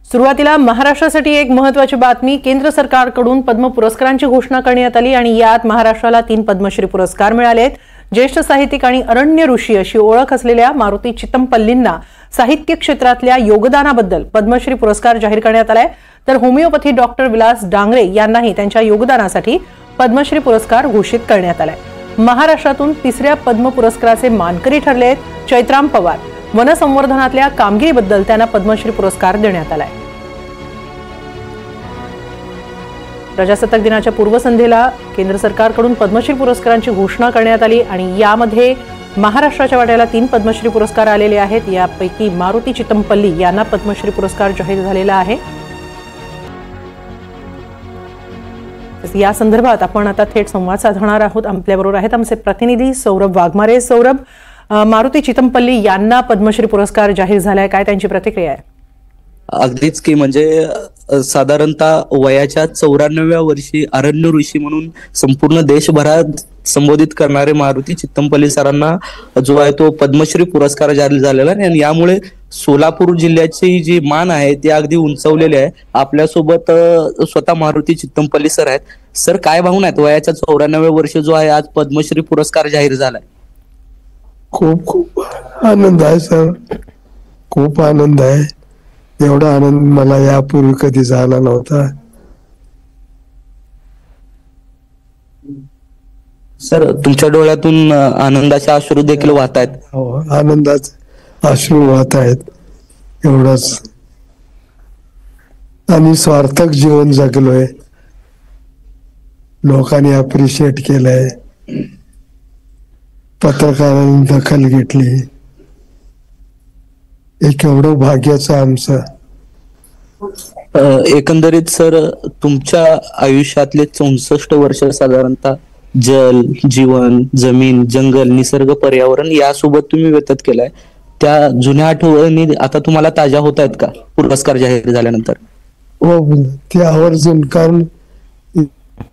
सुरुवातीला महाराष्ट्रासाठी एक महत्त्वाची बातमी, केंद्र सरकारकडून पद्म पुरस्कारांची घोषणा करण्यात आली आणि यात महाराष्ट्राला 3 पद्मश्री पुरस्कार मिळाले आहेत। ज्येष्ठ साहित्यिक आणि अरण्य ऋषी अशी ओळख असलेल्या मारुती चितमपल्लींना साहित्य क्षेत्रातल्या योगदानाबद्दल पद्मश्री पुरस्कार जाहीर करण्यात आलाय, तर होमिओपॅथी डॉक्टर विलास डांगरे यांनाही त्यांच्या योगदानासाठी पद्मश्री पुरस्कार घोषित करण्यात आलाय। महाराष्ट्रातून 3ऱ्या पद्म पुरस्काराचे मानकरी ठरले आहेत चैत्राम पवार। वनसंवर्धनातल्या कामगिरीबद्दल त्यांना पद्मश्री पुरस्कार देण्यात आलाय। प्रजासत्ताक दिनाच्या पूर्वसंध्येला केंद्र सरकारकडून पद्मश्री पुरस्कारांची घोषणा करण्यात आली आणि यामध्ये महाराष्ट्राच्या वाट्याला 3 पद्मश्री पुरस्कार आलेले आहेत। यापैकी मारुती चितमपल्ली यांना पद्मश्री पुरस्कार जाहीर झालेला आहे। या संदर्भात आपण आता थेट संवाद साधणार आहोत। आपल्याबरोबर आहेत आमचे प्रतिनिधी सौरभ वाघमारे। सौरभ, मारुती चितमपल्ली यांना पद्मश्री पुरस्कार जाहीर झालाय, काय त्यांची प्रतिक्रिया आहे? अगदीच की म्हणजे साधारणतः वयाच्या 94व्या वर्षी अरण्य ऋषी म्हणून संपूर्ण देशभरात संबोधित करणारे मारुती चितमपल्ली सरांना जो आहे तो पद्मश्री पुरस्कार जाहीर झालेला आहे आणि यामुळे सोलापूर जिल्ह्याची जी मान आहे ती अगदी उंचावलेली आहे। आपल्यासोबत स्वतः मारुती चितमपल्ली सर आहेत। सर, काय भावना आहेत? वयाच्या 94व्या वर्षी जो आहे आज पद्मश्री पुरस्कार जाहीर झालाय। खूप खूप आनंद आहे सर, खूप आनंद आहे। एवढा आनंद मला यापूर्वी कधी झाला नव्हता। सर, तुमच्या डोळ्यातून आनंदाचे अश्रू देखील वाहत आहेत। हो, आनंदाचे अश्रू वाहत आहेत। एवढंच आणि स्वार्थक जीवन जगलोय, लोकांनी अप्रिशिएट केलंय, पत्रकारांनी दखल घेतली, एक एवढं भाग्याचं आमचं। एकंदरीत सर, तुमच्या आयुष्यातले 64 वर्ष साधारणतः जल, जीवन, जमीन, जंगल, निसर्ग, पर्यावरण यासोबत तुम्ही व्यतीत केलाय। त्या जुन्या आठवणी आता तुम्हाला ताज्या होत आहेत का पुरस्कार जाहीर झाल्यानंतर? हो, ते आवर्जून, कारण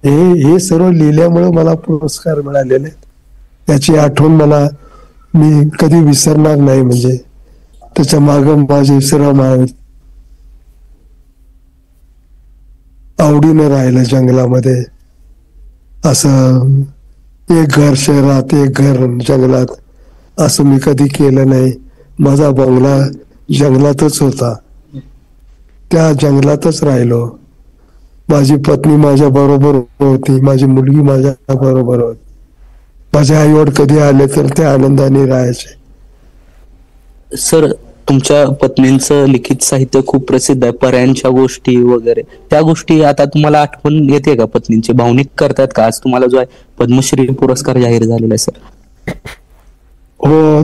हे सर्व लिहिल्यामुळे मला पुरस्कार मिळालेले, याची आठवण मला मी कधी विसरणार नाही। म्हणजे त्याच्या मागे माझे श्रम आहेत। आवडीनं राहिलं जंगलामध्ये, असं एक घर शहरात एक घर जंगलात असं मी कधी केलं नाही। माझा बंगला जंगलातच होता, त्या जंगलातच राहिलो। माझी पत्नी माझ्या बरोबर होती, माझी मुलगी माझ्या बरोबर होती। माझे आई वडील कधी आले तर ते आनंदाने राहायचे। सर, तुमच्या पत्नींचं लिखित साहित्य खूप प्रसिद्ध आहे, पर्यांच्या गोष्टी वगैरे, त्या गोष्टी आता तुम्हाला आठवण येते का पत्नींची? भावनिक करतात का आज तुम्हाला जो आहे पद्मश्री पुरस्कार जाहीर झालेला आहे सर? हो,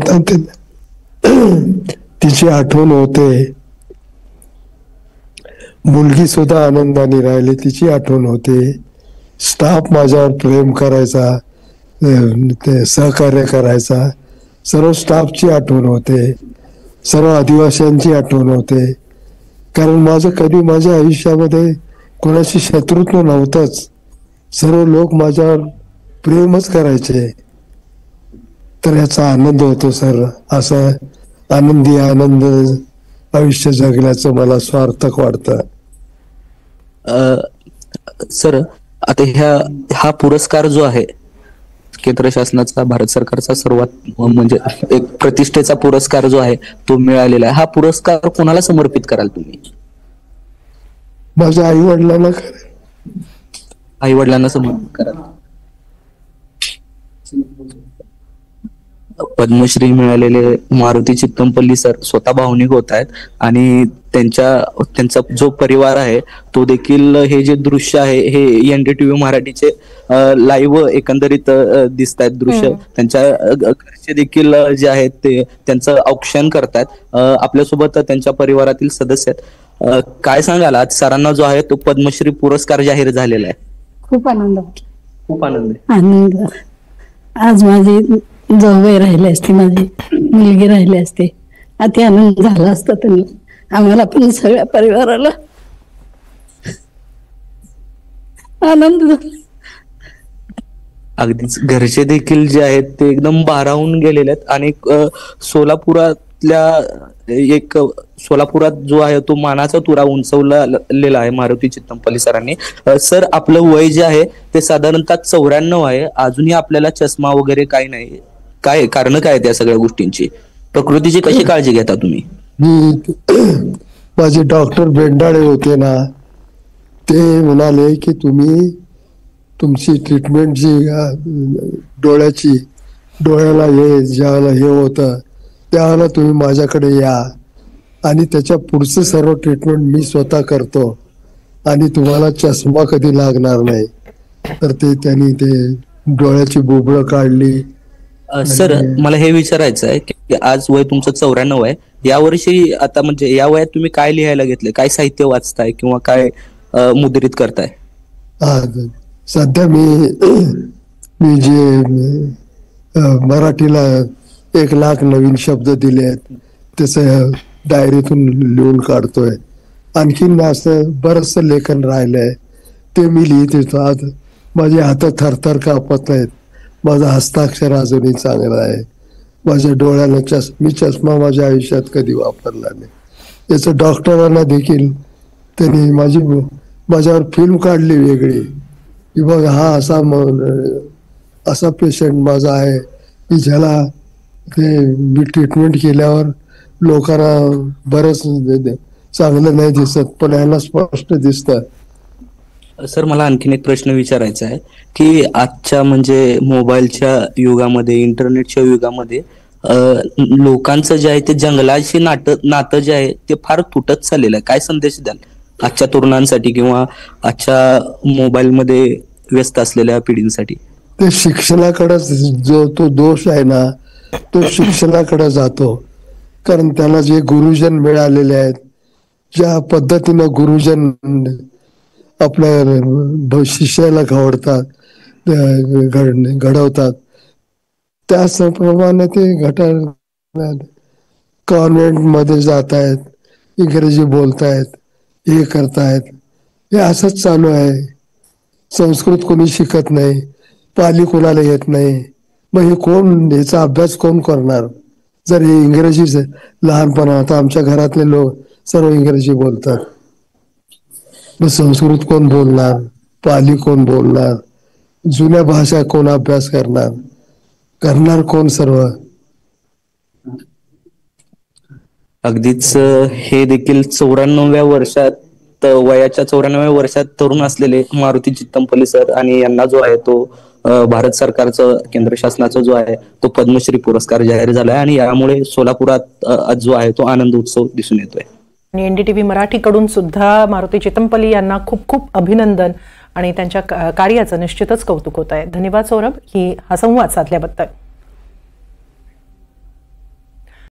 तिची आठवण होते। मुलगी सुद्धा आनंदाने राहिली, तिची आठवण होते। स्टाफ माझ्यावर प्रेम करायचा, ते सहकार्य करायचा, सर्व स्टाफची आठवण होते, सर्व आदिवासींची आठवण होते। कारण माझं कधी माझ्या आयुष्यामध्ये कोणाशी शत्रुत्व नव्हतंच, सर्व लोक माझ्यावर प्रेमच करायचे। तर याचा आनंद होतो सर। असं आनंदी आनंद आयुष्य जगण्याचं मला स्वार्थक वाटतं। सर, आता हा पुरस्कार जो आहे केंद्र शासनाचा, भारत सरकारचा सर्वात म्हणजे एक प्रतिष्ठेचा पुरस्कार जो आहे तो मिळालेला आहे। हा पुरस्कार कोणाला समर्पित कराल तुम्ही? माझ्या आई वडिलांना। आई वडिलांना समर्पित कराल। पद्मश्री मिळालेले मारुती चितमपल्ली सर स्वतः भावनिक होत आहेत आणि त्यांचा जो परिवार आहे तो देखील, हे जे दृश्य आहे हे एनडीटीव्ही मराठीचे लाईव्ह एकंदरीत दिसत आहेत दृश्य। त्यांच्या घरचे देखील जे आहेत ते त्यांचं औक्षण करतायत। आपल्यासोबत त्यांच्या परिवारातील सदस्य आहेत। काय सांगाल, आज सरांना जो आहे तो पद्मश्री पुरस्कार जाहीर झालेला आहे? खूप आनंद, खूप आनंद आनंद। आज माझी जाऊबाई राहिले असते, माझी मुलगी राहिली असते, अति आनंद झाला असता त्यांना, आम्हाला पण सगळ्या परिवाराला आनंद झाला। अगदीच, घरचे देखील जे आहेत ते एकदम भारावून गेलेले आहेत आणि सोलापुरातल्या एक सोलापुरात जो आहे तो मानाचा तुरा उंचवलेला आहे मारुती चित्तमपल्ली सरांनी. सर, आपलं वय जे आहे ते साधारणतः 94 आहे. अजूनही आपल्याला चष्मा वगैरे काही नाही. काय कारण काय त्या सगळ्या गोष्टींची? प्रकृतीची कशी काळजी घेता तुम्ही? माझे डॉक्टर बेंडाळे होते ना, ते म्हणाले की तुम्ही तुमची ट्रीटमेंट जी डोळ्याला ज्यावेळेला हे होतं त्यावेळेला तुम्ही माझ्याकडे या आणि त्याच्या पुढचं सर्व ट्रीटमेंट मी स्वतः करतो आणि तुम्हाला चष्मा कधी लागणार नाही. तर त्यांनी ते डोळ्याची बुबळं काढली. सर, मला हे विचारायचं आहे की आज वय तुमचं 94 आहे. यावर्षी आता म्हणजे या वयात तुम्ही काय लिहायला घेतले? काय साहित्य वाचताय किंवा काय मुद्रित करताय? सध्या मी जे मराठीला 1,00,000 नवीन शब्द दिले आहेत त्याचं डायरीतून लिहून काढतोय. आणखीन असं बरंचसं लेखन राहिलंय ते मी लिहित येतो. आज माझे हात थरथर कापत नाहीत. माझं हस्ताक्षर अजूनही चांगलं आहे. माझ्या डोळ्याला मी चष्मा माझ्या आयुष्यात कधी वापरला नाही. याचं डॉक्टरांना देखील त्यांनी माझ्यावर फिल्म काढली वेगळी की बघ हा असा पेशंट माझा आहे की ज्याला ते मी ट्रीटमेंट केल्यावर लोकांना बरंच चांगलं नाही दिसत पण यांना स्पष्ट दिसतं. सर, मला आणखीन एक प्रश्न विचारायचा आहे की आजच्या म्हणजे मोबाईलच्या युगामध्ये, इंटरनेटच्या युगामध्ये लोकांचं जे आहे ते जंगलाशी नातं जे आहे ते फार तुटत चाललेलं आहे. काय संदेश द्याल आजच्या तरुणांसाठी किंवा आजच्या मोबाईलमध्ये व्यस्त असलेल्या पिढींसाठी? ते शिक्षणाकडे जो तो दोष आहे ना तो शिक्षणाकडे जातो. कारण त्याला जे गुरुजन मिळालेले आहेत, ज्या पद्धतीनं गुरुजन आपल्या शिष्याला घडवतात त्याप्रमाणे ते कॉन्व्हेंट मध्ये जात आहेत, इंग्रजी बोलतायत, हे करतायत. हे असंच चालू आहे. संस्कृत कोणी शिकत नाही, पाली कोणाला येत नाही. मग हे कोण, याचा अभ्यास कोण करणार? जर हे इंग्रजीच लहानपणा, आता आमच्या घरातले लोक सर्व इंग्रजी बोलतात, मग संस्कृत कोण बोलणार? पाली कोण बोलणार? जुन्या भाषा कोण अभ्यास करणार कोण? सर्व अगदीच हे देखील 94व्या वर्षात, वयाच्या 94व्या वर्षात तरुण असलेले मारुती चित्तमपल्ली सर, आणि यांना जो आहे तो भारत सरकारचं, केंद्र शासनाचा जो आहे तो पद्मश्री पुरस्कार जाहीर झालाय आणि यामुळे सोलापुरात जो आहे तो आनंद उत्सव दिसून येतोय. आणि NDTV मराठीकडून सुद्धा मारुती चित्तमपल्ली यांना खूप खूप अभिनंदन आणि त्यांच्या कार्याचं निश्चितच कौतुक होत आहे. धन्यवाद सौरभ, हा संवाद साधल्याबद्दल.